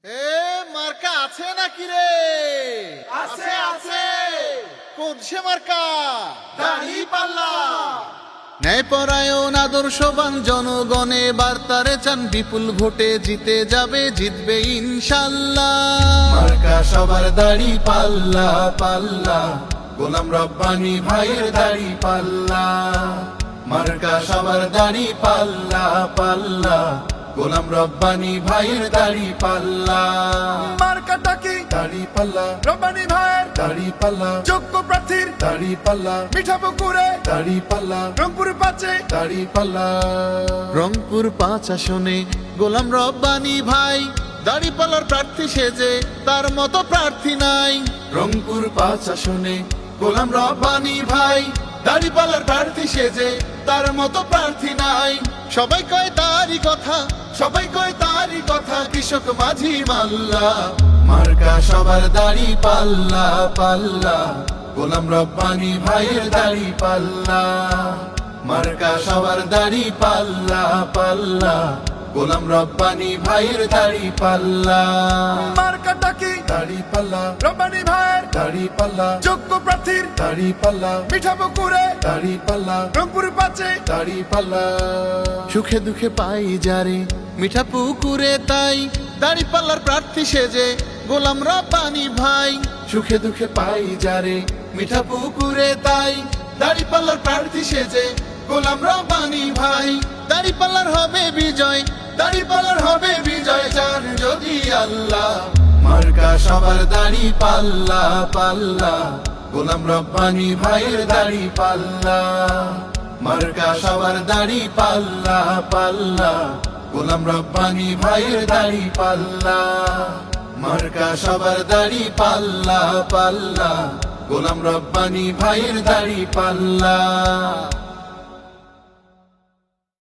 এ মার্কা আছে নাকি রে? আছে আছে। কোন সে মার্কা? দাঁড়িপাল্লা। ন্যায়পরায়ণ আদর্শবান জনগণে বার্তারে চান, বিপুল ভোটে জিতে যাবে, জিতবে ইনশাল্লাহ। মার্কা সবার দাঁড়িপাল্লা পাল্লা, গোলাম রব্বানী ভাইয়ের দাঁড়িপাল্লা। মার্কা সবার দাঁড়িপাল্লা পাল্লা, গোলাম রব্বানী ভাইয়ের দাঁড়িপাল্লা। মার্কাটা কি? দাঁড়িপাল্লা। রব্বানী ভাইয়ের দাঁড়িপাল্লা। যোগ্য প্রার্থীর দাঁড়িপাল্লা। মিঠাপুকুরে দাঁড়িপাল্লা। রংপুর 5-এ দাঁড়িপাল্লা। রংপুর 5 আসনে গোলাম রব্বানী ভাই, দাড়িপাল্লার প্রার্থী সেজে তার মতো প্রার্থী নাই। রংপুর 5 আসনে গোলাম রব্বানী ভাই, দাড়িপাল্লার প্রার্থী সেজে তার মতো প্রার্থী নাই। সবাই কয় তারই কথা, সবাই কয় তারই কথা, কৃষক মাঝি মাল্লা। মার্কা সবার দাঁড়িপাল্লা পাল্লা, গোলাম রব্বানী ভাইয়ের দাঁড়িপাল্লা। মার্কা সবার দাঁড়িপাল্লা পাল্লা, গোলাম রব্বানী ভাইয়ের দাঁড়িপাল্লা। মার্কাটা কি? দাঁড়িপাল্লা। রব্বানী ভাইয়ের দাঁড়িপাল্লা। যোগ্য প্রার্থীর দাঁড়িপাল্লা। মিঠাপুকুরে দাঁড়িপাল্লা। রংপুর 5-এ দাঁড়িপাল্লা। সুখে দুঃখে পাই যারে মিঠা পুকুরে, তাই দাড়িপাল্লার প্রার্থী সেজে গোলাম রব্বানী ভাই। সুখে দুঃখে পাই যারে মিঠা পুকুরে, তাই দাড়িপাল্লার প্রার্থী সেজে গোলাম রব্বানী ভাই। দাড়িপাল্লার হবে বিজয়, দাড়িপাল্লার হবে বিজয়, চান যদি আল্লাহ। মার্কা সবার দাঁড়িপাল্লা পাল্লা, গোলাম রব্বানী ভাইয়ের দাঁড়িপাল্লা। মার্কা সবার দাঁড়িপাল্লা পাল্লা, গোলাম রব্বানী ভাইয়ের দাঁড়িপাল্লা। মার্কা সবার দাঁড়িপাল্লা পাল্লা, গোলাম রব্বানী ভাইয়ের দাঁড়িপাল্লা।